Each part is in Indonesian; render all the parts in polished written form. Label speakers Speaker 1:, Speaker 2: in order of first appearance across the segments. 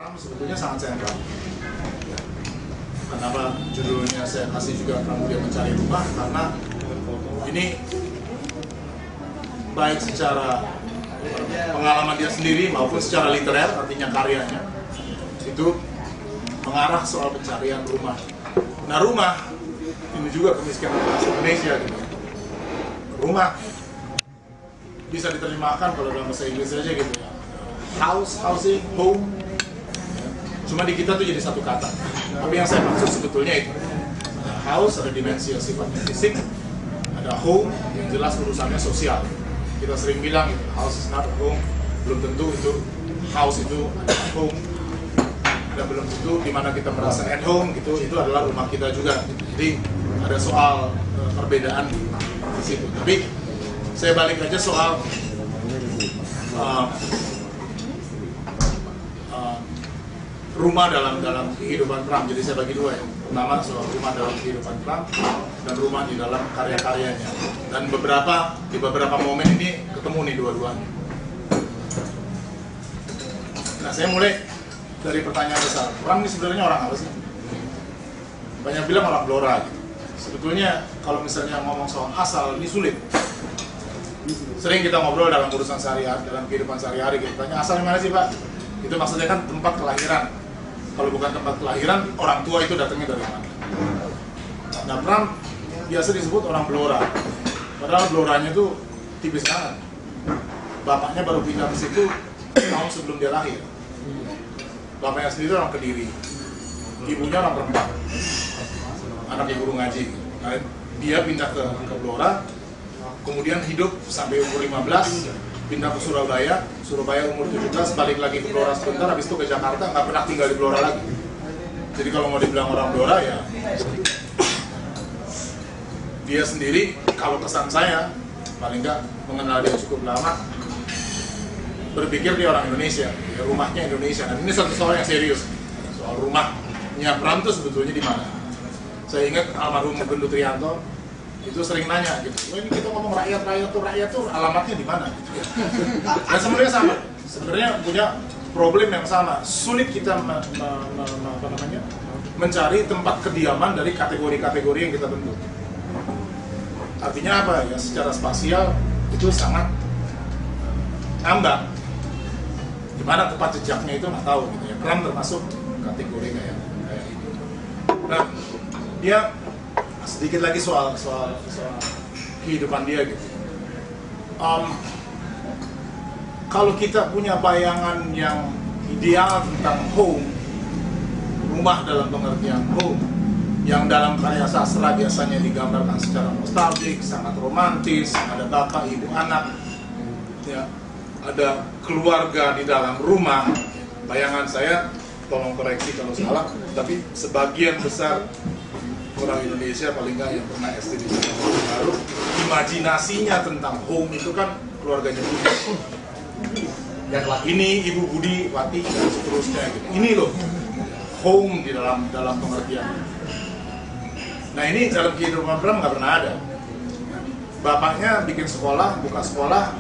Speaker 1: Pram sebetulnya sangat sentral. Kenapa judulnya saya kasih juga Pramudia Mencari Rumah? Karena ini baik secara pengalaman dia sendiri maupun secara literer, artinya karyanya itu mengarah soal pencarian rumah. Nah, rumah ini juga kemiskinan Indonesia gitu. Rumah bisa diterjemahkan kalau dalam bahasa Inggris aja gitu ya. Housing, home. Cuma di kita tuh jadi satu kata. Tapi yang saya maksud sebetulnya itu. Ada house, ada dimensi yang sifatnya fisik. Ada home, yang jelas urusannya sosial. Kita sering bilang gitu, house is not a home. Belum tentu itu house itu adalah home. Dan belum tentu dimana kita merasa at home gitu, itu adalah rumah kita juga. Jadi ada soal perbedaan di situ. Tapi saya balik aja soal rumah dalam kehidupan Pram. Jadi saya bagi dua ya. Pertama soal rumah dalam kehidupan Pram dan rumah di dalam karya-karyanya. Dan di beberapa momen ini ketemu nih dua-duanya. Nah, saya mulai dari pertanyaan besar. Pram ini sebenarnya orang apa sih? Banyak bilang orang Blora gitu. Sebetulnya kalau misalnya ngomong soal asal ini sulit. Sering kita ngobrol dalam urusan sehari-hari, dalam kehidupan sehari-hari kita tanya asalnya mana sih Pak? Itu maksudnya kan tempat kelahiran. Kalau bukan tempat kelahiran, orang tua itu datangnya dari mana? Nah, Pram biasa disebut orang Blora. Padahal Bloranya itu tipis banget. Bapaknya baru pindah ke situ tahun sebelum dia lahir. Bapaknya sendiri orang Kediri. Ibunya orang Rembang. Anaknya guru ngaji. Nah, dia pindah ke Blora, kemudian hidup sampai umur 15, pindah ke Surabaya umur 17, balik lagi ke Blora sebentar, habis itu ke Jakarta, nggak pernah tinggal di Blora lagi. Jadi kalau mau dibilang orang Blora ya dia sendiri, kalau kesan saya paling nggak mengenal dia cukup lama, berpikir dia orang Indonesia, ya, rumahnya Indonesia. Dan ini satu soal yang serius, soal rumahnya Pram itu sebetulnya di mana. Saya ingat almarhum Gendut Trianto itu sering nanya gitu, ini kita ngomong rakyat tuh alamatnya di mana? Gitu ya. Dan sebenarnya sama, sebenarnya punya problem yang sama. Sulit kita mencari tempat kediaman dari kategori-kategori yang kita bentuk. Artinya apa ya? Secara spasial itu sangat ngambang. Gimana tempat jejaknya itu nggak tahu gitu ya. Pram termasuk kategori kayak itu. Nah, dia sedikit lagi soal kehidupan dia gitu. Kalau kita punya bayangan yang ideal tentang home, rumah dalam pengertian home, yang dalam karya sastra biasanya digambarkan secara nostalgia, sangat romantis, ada bapak, ibu, anak, ya, ada keluarga di dalam rumah. Bayangan saya, tolong koreksi kalau salah, tapi sebagian besar orang Indonesia paling nggak yang pernah SD di Baru, imajinasinya tentang home itu kan keluarganya Budi. Yang ini Ibu Budi Wati dan seterusnya gitu. Ini loh home di dalam pengertian. Nah, ini dalam kehidupan Pram nggak pernah ada. Bapaknya bikin sekolah, buka sekolah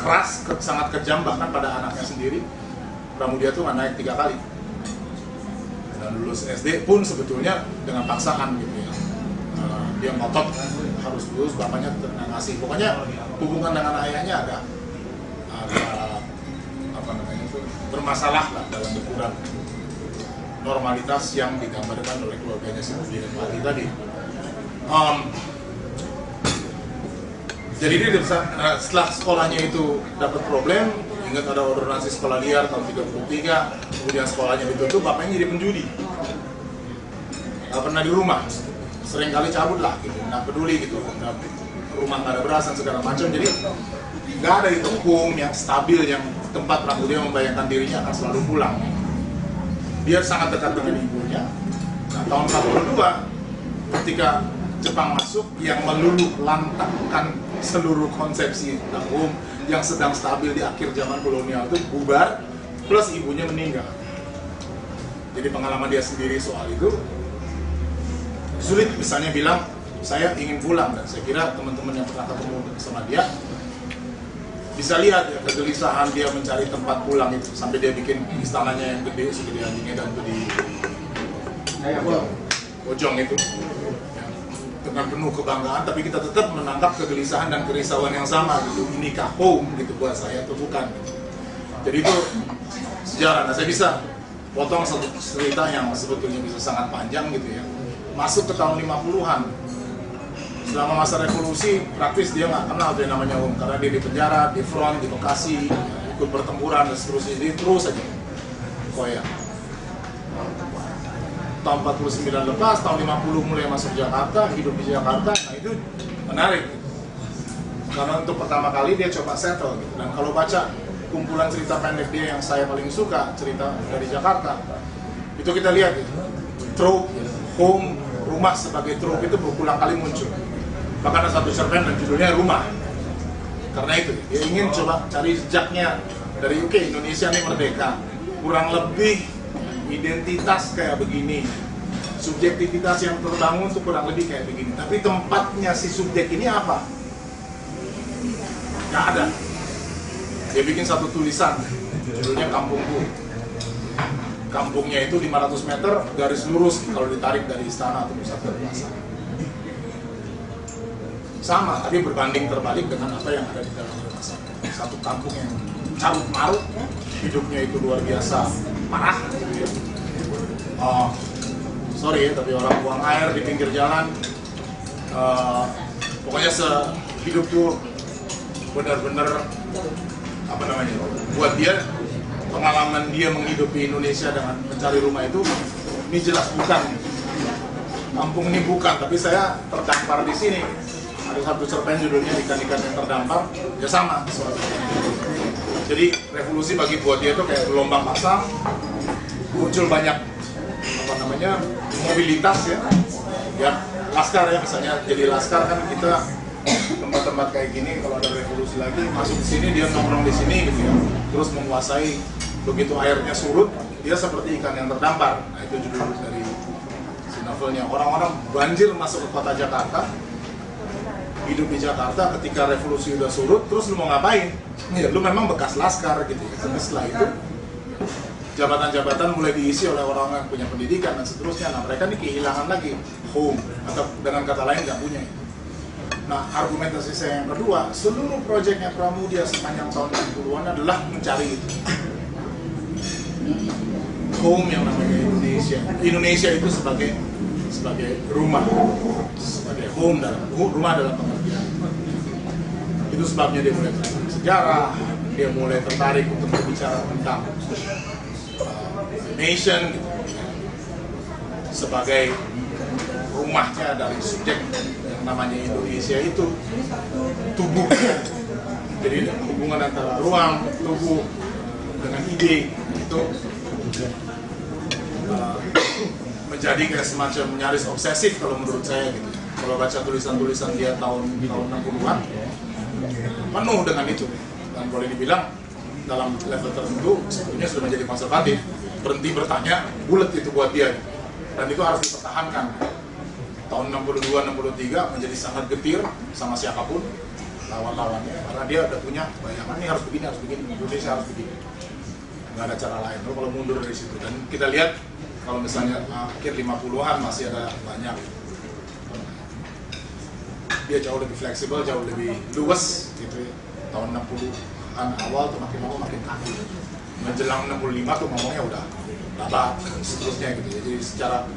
Speaker 1: keras, sangat kejam bahkan pada anaknya sendiri. Pramudia tuh nggak naik 3 kali. Dan lulus SD pun sebetulnya dengan paksaan gitu ya. Dia ngotot harus lulus, bapaknya tidak ngasih. Pokoknya hubungan dengan ayahnya agak apa namanya itu bermasalah lah dalam ukuran normalitas yang digambarkan oleh keluarganya sendiri tadi. Jadi dia bisa, setelah sekolahnya itu dapat problem. Ingat ada ordonansi sekolah liar tahun 33, kemudian sekolahnya ditutup, bapaknya jadi penjudi. Gak pernah di rumah, sering kali cabut lah gitu, nggak peduli gitu, rumah nggak ada beras dan segala macam. Jadi nggak ada itu home yang stabil, yang tempat Pramudia membayangkan dirinya akan selalu pulang. Dia sangat dekat dengan ibunya. Nah, tahun 42, ketika Jepang masuk, yang meluluh lantakkan seluruh konsepsi tentang home yang sedang stabil di akhir zaman kolonial itu bubar, plus ibunya meninggal. Jadi pengalaman dia sendiri soal itu sulit misalnya bilang saya ingin pulang, dan saya kira teman-teman yang pernah ketemu sama dia bisa lihat ya kegelisahan dia mencari tempat pulang itu, sampai dia bikin istananya yang gede segede anjingnya dan itu di Bojong itu ya, dengan penuh kebanggaan, tapi kita tetap menangkap kegelisahan dan kerisauan yang sama gitu. Inikah home gitu buat saya atau bukan gitu. Jadi itu sejarah. Nah, saya bisa potong satu cerita yang sebetulnya bisa sangat panjang gitu ya, masuk ke tahun 50-an. Selama masa revolusi praktis dia nggak kenal dia namanya home, karena dia di penjara, di front, di Bekasi, ikut pertempuran dan seterusnya. Jadi terus aja koyak. Tahun 49 lepas, tahun 50 mulai masuk Jakarta, hidup di Jakarta. Nah itu menarik karena untuk pertama kali dia coba settle gitu. Dan kalau baca kumpulan cerita pendek dia yang saya paling suka, cerita dari Jakarta, itu kita lihat gitu, trope home, rumah sebagai trope itu berulang kali muncul. Bahkan ada satu cerpen dan judulnya Rumah. Karena itu dia ingin coba cari jejaknya dari UK, Indonesia ini merdeka, kurang lebih identitas kayak begini, subjektivitas yang terbangun tuh kurang lebih kayak begini. Tapi tempatnya si subjek ini apa? Gak ada. Dia bikin satu tulisan, judulnya Kampungku. Kampungnya itu 500 meter garis lurus kalau ditarik dari istana atau pusat kekuasaan. Sama, tapi berbanding terbalik dengan apa yang ada di dalam kekuasaan. Satu kampung yang carut marut, hidupnya itu luar biasa parah gitu ya. Sorry ya, tapi orang buang air di pinggir jalan, pokoknya sehidup tuh benar-benar apa namanya, buat dia pengalaman dia menghidupi Indonesia dengan mencari rumah itu, ini jelas bukan kampung ini bukan, tapi saya terdampar di sini. Ada satu cerpen judulnya Ikan-ikan yang terdampar, ya sama soal. Jadi revolusi bagi buat dia itu kayak gelombang pasang, muncul banyak apa namanya mobilitas ya laskar ya, misalnya jadi laskar kan kita tempat-tempat kayak gini kalau ada revolusi lagi masuk ke sini dia nongkrong di sini gitu ya, terus menguasai. Begitu airnya surut dia seperti ikan yang terdampar. Nah itu judul dari si novelnya. Orang-orang banjir masuk ke kota Jakarta, hidup di Jakarta. Ketika revolusi udah surut, terus lu mau ngapain? Ya lu memang bekas laskar gitu ya. Karena setelah itu jabatan-jabatan mulai diisi oleh orang yang punya pendidikan dan seterusnya. Nah mereka ini kehilangan lagi home, atau dengan kata lain nggak punya. Nah argumentasi saya yang kedua, seluruh proyeknya Pramudia sepanjang tahun 60-an adalah mencari itu home yang namanya Indonesia. Indonesia itu sebagai rumah, sebagai home dalam rumah dalam pengertian. Itu sebabnya dia mulai tertarik sejarah, dia mulai tertarik untuk berbicara tentang nation gitu, sebagai rumahnya dari subjek yang namanya Indonesia itu tubuhnya. Jadi hubungan antara ruang, tubuh dengan ide itu menjadi kayak semacam nyaris obsesif kalau menurut saya gitu. Kalau baca tulisan-tulisan dia tahun 60-an penuh dengan itu, dan boleh dibilang dalam level tertentu sebetulnya sudah menjadi konservatif, berhenti bertanya, bulat itu buat dia, dan itu harus dipertahankan. Tahun 62-63 menjadi sangat getir sama siapapun lawan-lawannya, karena dia udah punya bayangan ini harus begini, Indonesia harus begini, nggak ada cara lain. Kalau mundur dari situ, dan kita lihat kalau misalnya akhir 50-an masih ada banyak, dia jauh lebih fleksibel, jauh lebih luas gitu ya. Tahun 60-an awal tuh makin lama makin kaku, menjelang 65 tuh ngomongnya udah babat seterusnya gitu ya. Jadi secara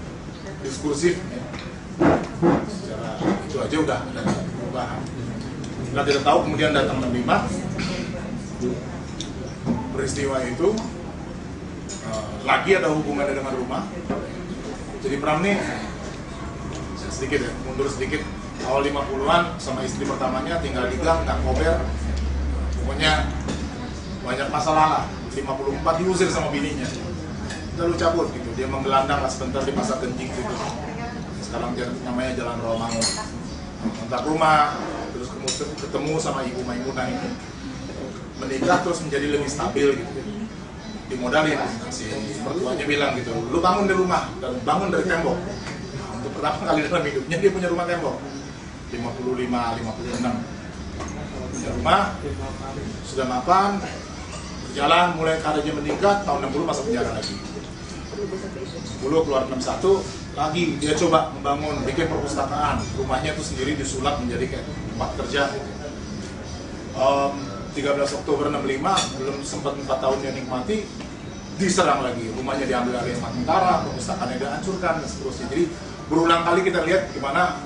Speaker 1: diskursif ya, secara itu aja udah ada perubahan. Kita tidak tahu kemudian datang 65, peristiwa itu lagi ada hubungannya dengan rumah. Jadi Pram nih sedikit ya, mundur sedikit, awal 50-an sama istri pertamanya tinggal di gang, nggak kober, pokoknya banyak masalah lah. 54 diusir sama bininya, lalu cabut gitu, dia menggelandang lah sebentar di pasar Genjing gitu, sekarang namanya Jalan Rawamangun. Kontak rumah, terus ketemu sama Ibu Maimunah ini, menikah terus menjadi lebih stabil gitu, dimodalin. Si mertuanya bilang gitu, lu bangun di rumah dan bangun dari tembok. Nah, untuk pertama kali dalam hidupnya dia punya rumah tembok 55, 56. punya rumah, sudah mapan, berjalan, mulai karirnya meningkat, tahun 60 masuk penjara lagi. 10 keluar 61, lagi dia coba membangun, bikin perpustakaan, rumahnya itu sendiri disulap menjadi kayak tempat kerja. 13 Oktober 65, belum sempat 4 tahun dia nikmati, diserang lagi, rumahnya diambil alih sama tentara, perpustakaannya dihancurkan dan seterusnya. Jadi berulang kali kita lihat gimana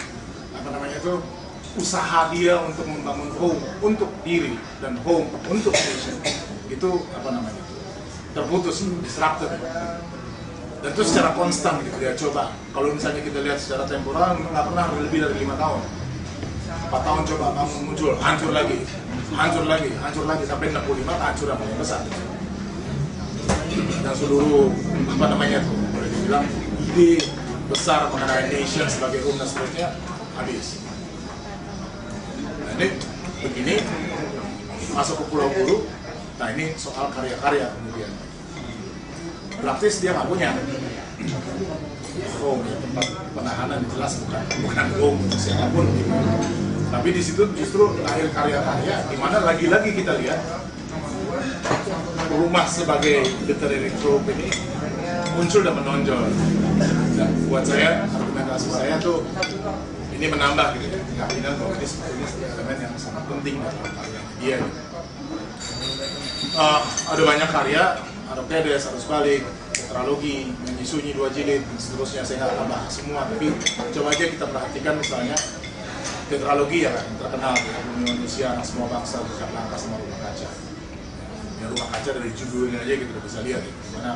Speaker 1: usaha dia untuk membangun home untuk diri dan home untuk nation itu terputus, disrupted, dan itu secara konstan gitu dia coba. Kalau misalnya kita lihat secara temporal nggak pernah lebih dari 5 tahun, 4 tahun coba bangun, muncul, hancur lagi sampai 65 hancur yang paling besar. Dan seluruh boleh dibilang ide besar mengenai nation sebagai home dan seterusnya habis. Nah ini begini masuk ke Pulau Buru. Nah ini soal karya-karya kemudian praktis dia nggak punya home, tempat penahanan jelas bukan home siapapun gitu. Tapi di situ justru lahir karya-karya di mana lagi-lagi kita lihat rumah sebagai literary trope ini muncul dan menonjol. Dan buat saya, argumentasi saya tuh ini menambah gitu ya, keyakinan bahwa ini sebetulnya elemen yang sangat penting dalam karya dia gitu. Ada banyak karya, Aristoteles, harus balik, tetralogi, Nyanyi Sunyi 2 jilid, dan seterusnya. Saya nggak akan bahas semua, tapi coba aja kita perhatikan misalnya tetralogi ya kan, terkenal ya, Bumi Manusia, Anak Semua Bangsa, Jejak Langkah, sama Rumah Kaca. Ya, Rumah Kaca dari judulnya aja kita bisa lihat ya, gimana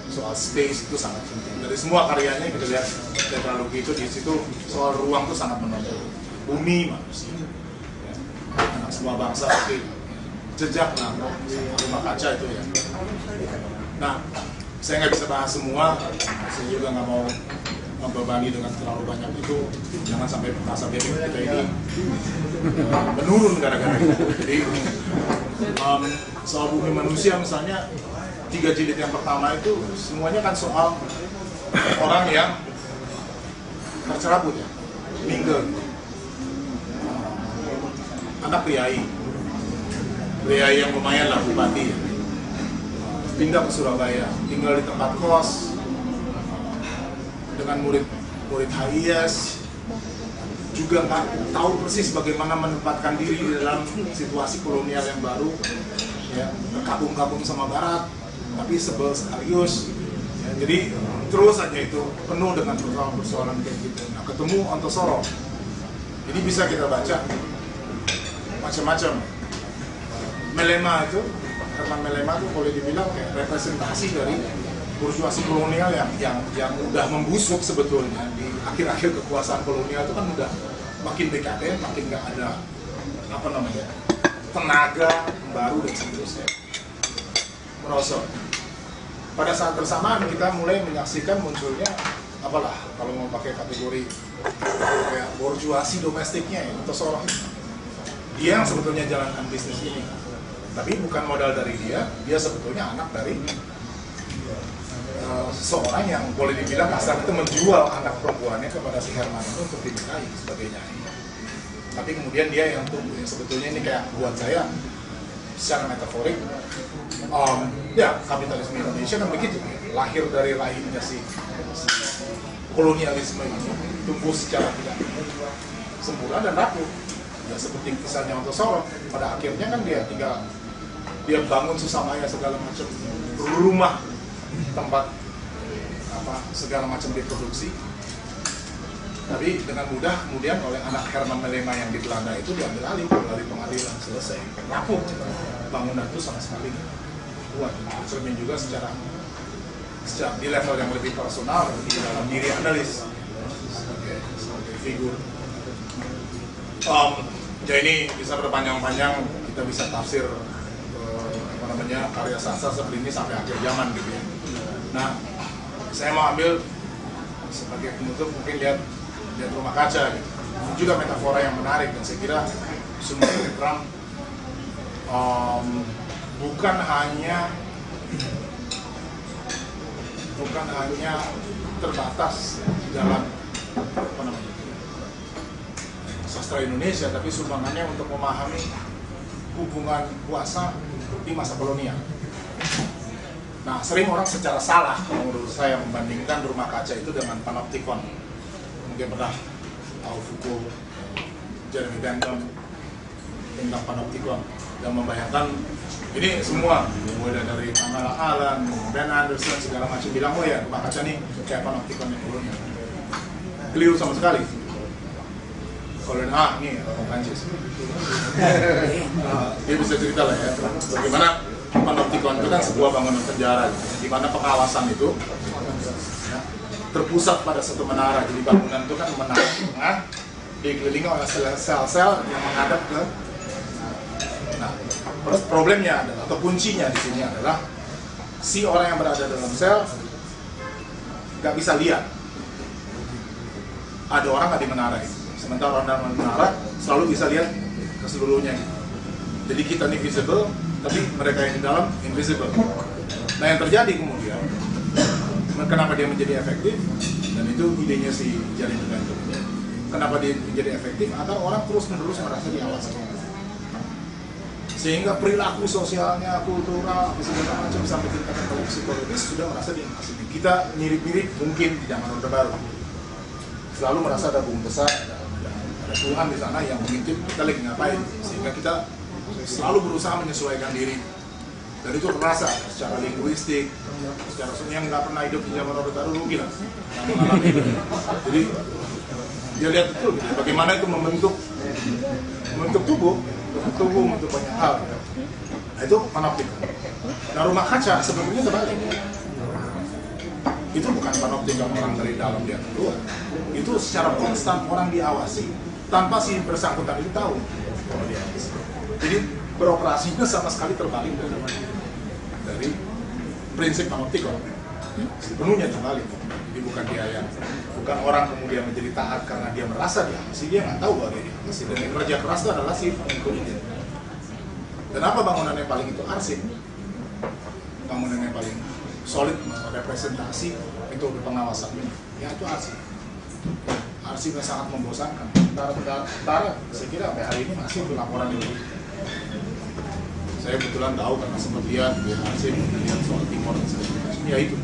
Speaker 1: soal space itu sangat penting. Dari semua karyanya kita lihat tetralogi itu di situ soal ruang itu sangat menonjol. Bumi Manusia, ya. Anak Semua Bangsa, oke. Jejak Langkah, Rumah Kaca itu ya. Nah, saya nggak bisa bahas semua, saya juga nggak mau membebani dengan terlalu banyak itu. Jangan sampai merasa BBM kita ini menurun gara-gara itu. Jadi soal Bumi Manusia misalnya 3 jilid yang pertama itu semuanya kan soal orang yang tercerabut ya, meninggal, anak priai yang lumayan lah, bupati ya. Pindah ke Surabaya, tinggal di tempat kos dengan murid HIS, juga nggak tahu persis bagaimana menempatkan diri di dalam situasi kolonial yang baru, ya, berkabung-kabung sama Barat, tapi sebel sekaligus, ya, jadi terus aja itu penuh dengan persoalan kayak gitu. Nah, ketemu Ontosoro, ini bisa kita baca macam-macam. Melema itu, Herman Melema itu boleh dibilang kayak representasi dari burjuasi kolonial yang udah membusuk sebetulnya di akhir-akhir kekuasaan kolonial itu kan udah makin dekaden, makin nggak ada tenaga baru dan seterusnya, merosot. Pada saat bersamaan kita mulai menyaksikan munculnya kalau mau pakai kategori kayak burjuasi domestiknya ya, Ontosoro. Dia yang sebetulnya jalankan bisnis ini, tapi bukan modal dari dia sebetulnya anak dari seseorang yang boleh dibilang kasar itu menjual anak perempuannya kepada si Herman itu untuk dinikahi sebagai nyanyi. Tapi kemudian dia yang tumbuh, yang sebetulnya ini kayak buat saya secara metaforik, ya kapitalisme Indonesia kan begitu, lahir dari rahimnya si kolonialisme ini, tumbuh secara tidak sempurna dan rapuh. Ya seperti kisahnya Ontosoro, pada akhirnya kan dia bangun susamaya segala macam rumah, tempat segala macam diproduksi, tapi dengan mudah kemudian oleh anak Herman Melema yang di Belanda itu diambil alih melalui pengadilan, selesai, rapuh bangunan itu sama sekali kuat. Cermin juga secara di level yang lebih personal di dalam diri analis sebagai figur. Ya ini bisa berpanjang-panjang, kita bisa tafsir karya sastra seperti ini sampai akhir zaman gitu ya. Nah, saya mau ambil sebagai penutup mungkin lihat Rumah Kaca gitu. Ini juga metafora yang menarik dan saya kira semua Trump bukan hanya terbatas di dalam sastra Indonesia, tapi sumbangannya untuk memahami hubungan kuasa di masa kolonial. Nah, sering orang secara salah kalau menurut saya membandingkan rumah kaca itu dengan panoptikon. Mungkin pernah tahu Foucault, Jeremy Bentham tentang panoptikon, yang membayangkan ini semua mulai dari Kamala Allen, Ben Anderson segala macam bilang oh ya rumah kaca nih kayak panoptikon yang kolonial. Keliru sama sekali. Kalau ini orang Prancis, dia bisa cerita lah ya bagaimana panoptikon itu kan sebuah bangunan penjara di mana pengawasan itu ya, terpusat pada satu menara. Jadi bangunan itu kan menara dikelilingi oleh sel-sel yang menghadap ke. Nah, terus problemnya adalah, atau kuncinya di sini adalah si orang yang berada dalam sel nggak bisa lihat ada orang nggak di menara itu. Sementara orang dalam menara selalu bisa lihat keseluruhnya. Jadi kita ini visible, tapi mereka yang di dalam invisible. Nah yang terjadi kemudian, kenapa dia menjadi efektif? Dan itu idenya si Jeremy Bentham. Kenapa dia menjadi efektif? Agar orang terus-menerus merasa diawasi. Sehingga perilaku sosialnya, kultural, segala macam sampai tingkatan psikologis sudah merasa diawasi. Kita mirip-mirip mungkin di zaman Orde Baru. Selalu merasa ada bung besar, ada Tuhan di sana yang mengintip kita lagi ngapain, sehingga kita selalu berusaha menyesuaikan diri. Dan itu terasa secara linguistik, secara yang nggak pernah hidup di zaman Orde Baru rugi lah. Jadi dia lihat betul gitu, bagaimana itu membentuk tubuh, membentuk banyak hal. Nah itu panoptikon. Nah rumah kaca sebetulnya terbalik. Itu bukan panoptikon orang dari dalam dia keluar. Itu secara konstan orang diawasi tanpa si bersangkutan itu tahu kalau diawasi. Jadi beroperasinya sama sekali terbalik dari prinsip panoptikon. Sepenuhnya terbalik. Jadi bukan dia yang bukan orang kemudian menjadi taat karena dia merasa diawasi, dia nggak tahu bahwa dia diawasi. Dan yang kerja keras itu adalah si pengikutnya. Dan apa bangunan yang paling itu arsip? Bangunan yang paling solid representasi itu pengawasan ini, ya itu arsip. Arsipnya sangat membosankan. Tentara saya kira sampai hari ini masih laporan itu. Saya kebetulan tahu karena sempat lihat di arsip, lihat soal Timor dan sebagainya. Ya itu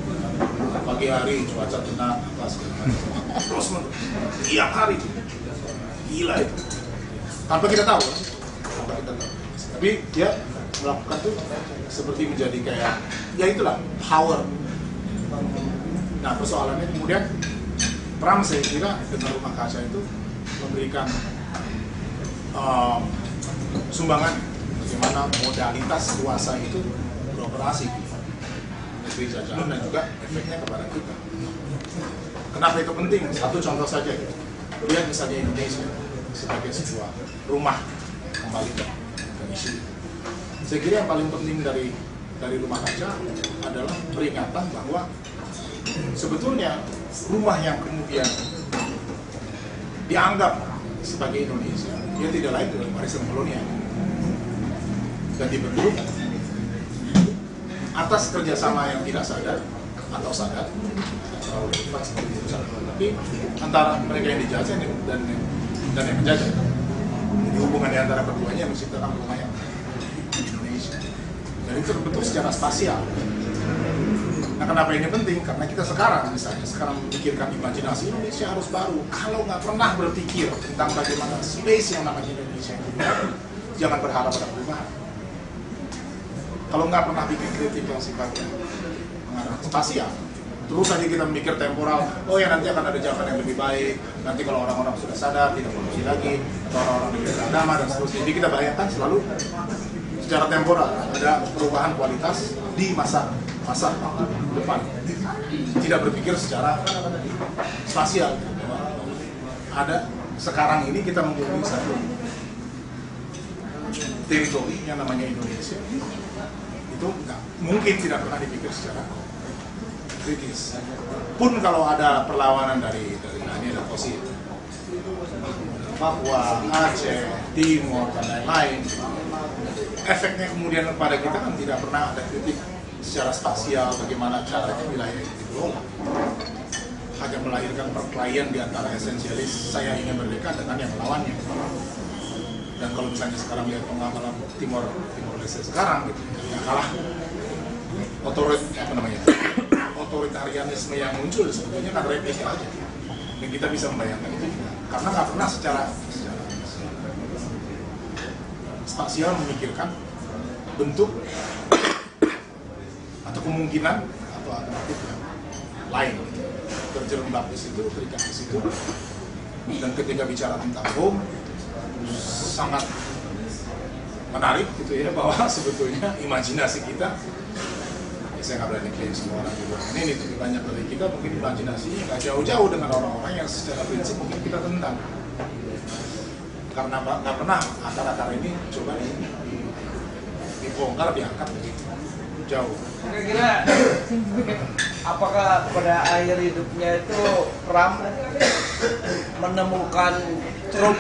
Speaker 1: pagi hari cuaca tenang, atas terus tiap hari gila itu. Tanpa kita tahu, tapi dia melakukan itu seperti menjadi kayak ya itulah power. Nah persoalannya kemudian Trump saya kira dengan rumah kaca itu memberikan sumbangan bagaimana modalitas kuasa itu beroperasi di negeri jajahan dan juga efeknya kepada kita. Kenapa itu penting? Satu contoh saja, lihat misalnya Indonesia sebagai sebuah rumah kembali ke isu. Saya kira yang paling penting dari rumah kaca adalah peringatan bahwa sebetulnya rumah yang kemudian dianggap sebagai Indonesia, dia tidak lain dari warisan kolonial dan dibentuk atas kerjasama yang tidak sadar atau sadar, tapi antara mereka yang dijajah dan yang menjajah. Jadi hubungan di antara keduanya menciptakan rumah yang Indonesia. Dan itu terbentuk secara spasial. Nah kenapa ini penting? Karena kita sekarang memikirkan imajinasi Indonesia harus baru. Kalau nggak pernah berpikir tentang bagaimana space yang namanya Indonesia itu, jangan berharap pada perubahan. Kalau nggak pernah bikin kritik yang sifatnya mengarah spasial, terus saja kita memikir temporal, oh ya nanti akan ada zaman yang lebih baik, nanti kalau orang-orang sudah sadar, tidak korupsi lagi, atau orang-orang lebih beragama dan seterusnya. Jadi kita bayangkan selalu secara temporal ada perubahan kualitas di masa depan. Tidak berpikir secara spasial. Ada sekarang ini kita menghubungi satu teritori yang namanya Indonesia. Itu mungkin tidak pernah dipikir secara kritis. Pun kalau ada perlawanan dari ini ada fosil Papua, Aceh, Timor dan lain-lain, efeknya kemudian kepada kita kan tidak pernah ada kritik secara spasial bagaimana caranya wilayah itu dikelola. Hanya melahirkan perkelahian di antara esensialis saya ingin merdeka dengan yang melawannya. Dan kalau misalnya sekarang lihat pengamalan Timor Leste sekarang gitu, yang kalah otoritarianisme yang muncul sebetulnya kan replika aja. Dan kita bisa membayangkan itu juga. Karena nggak pernah secara spasial memikirkan bentuk atau kemungkinan atau alternatif yang lain. Terjerembab di situ, terikat di situ. Dan ketika bicara tentang bom, sangat menarik gitu ya, bahwa sebetulnya imajinasi kita, ya saya nggak berani klaim semua orang juga ini, tapi banyak dari kita mungkin imajinasinya nggak jauh-jauh dengan orang-orang yang secara prinsip mungkin kita tentang. Karena nggak pernah akar-akar ini coba dibongkar, diangkat begitu jauh.
Speaker 2: Kira-kira apakah pada akhir hidupnya itu Trump menemukan truth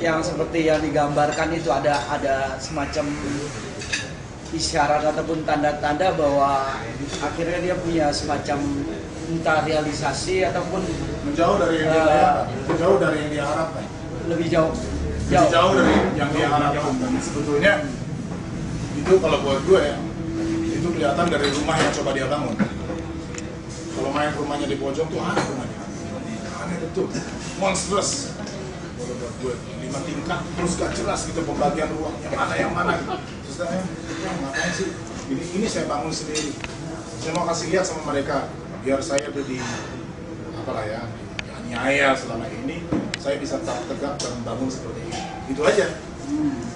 Speaker 2: yang seperti yang digambarkan itu, ada semacam isyarat ataupun tanda-tanda bahwa akhirnya dia punya semacam entah realisasi ataupun
Speaker 1: menjauh dari yang menjauh dari yang diharapkan,
Speaker 2: lebih jauh
Speaker 1: dari yang diharapkan. Dan sebetulnya itu kalau buat gue ya, itu kelihatan dari rumah yang coba dia bangun. Kalau main rumahnya di pojok tuh aneh rumahnya, aneh betul, monstrous. Kalau buat gue 5 tingkat terus gak jelas gitu pembagian ruang yang mana gitu. Terus saya ngapain sih? Ini saya bangun sendiri. Saya mau kasih lihat sama mereka biar saya tuh di apalah ya, dianiaya selama ini, saya bisa tetap tegak dan bangun seperti ini. Itu aja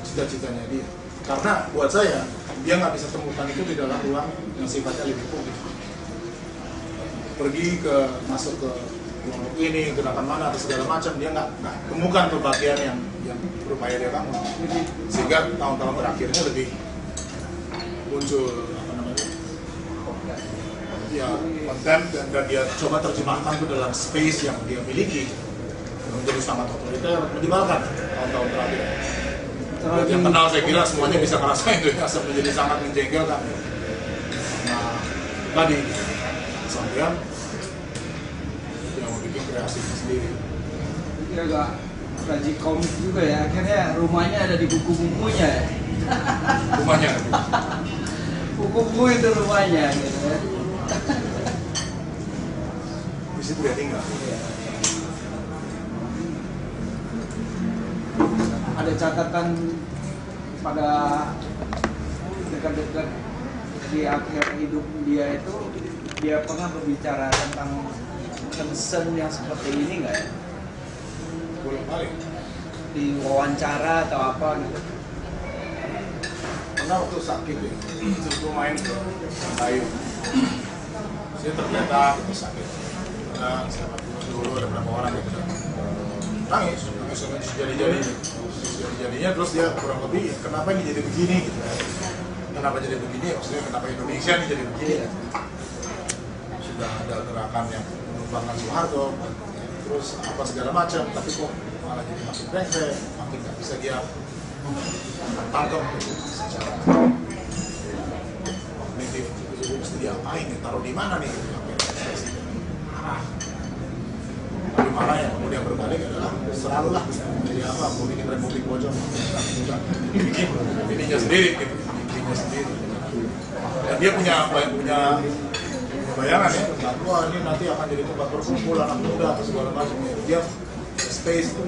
Speaker 1: cita-citanya dia. Karena buat saya dia nggak bisa temukan itu di dalam ruang yang sifatnya lebih publik. Pergi masuk ke kelompok ini, gerakan mana atau segala macam, dia nggak temukan pembagian yang berupaya dia bangun. Sehingga tahun-tahun terakhirnya lebih muncul apa namanya, ya konten, dan dia coba terjemahkan ke dalam space yang dia miliki menjadi sangat otoriter, menyebalkan tahun-tahun terakhir. Yang kenal saya kira semuanya bisa ngerasain itu ya, menjadi sangat menjengkelkan. Nah tadi sampean yang bikin kreasinya sendiri.
Speaker 2: Dia agak rajin komik juga ya, akhirnya rumahnya ada di buku-bukunya ya.
Speaker 1: Rumahnya
Speaker 2: Buku-buku itu rumahnya gitu ya.
Speaker 1: di situ dia tinggal.
Speaker 2: Ada catatan pada dekat-dekat di akhir hidup dia itu, dia pernah berbicara tentang concern yang seperti ini nggak ya?
Speaker 1: Boleh balik.
Speaker 2: Di wawancara atau apa gitu?
Speaker 1: Karena waktu sakit ya, terus gue main ke kayu, saya tergeletak itu sakit. Karena siapa dulu ada berapa orang gitu, nangis jadi-jadinya, terus dia kurang lebih kenapa ini jadi begini gitu, kenapa jadi begini, maksudnya kenapa Indonesia ini jadi begini ya. Sudah ada gerakan yang menumpangkan Soeharto, terus apa segala macam, tapi kok malah jadi makin brengsek, makin nggak bisa dia tangkap secara kognitif, itu mesti diapain, taruh di mana nih, marah. Tapi marah yang kemudian berbalik adalah selalu lah jadi apa, mau bikin republik pojok, bikin ininya sendiri gitu, bikinnya sendiri. Dan dia punya bayangan ya, bahwa ini nanti akan jadi tempat berkumpul anak muda atau segala macam. Dia space tuh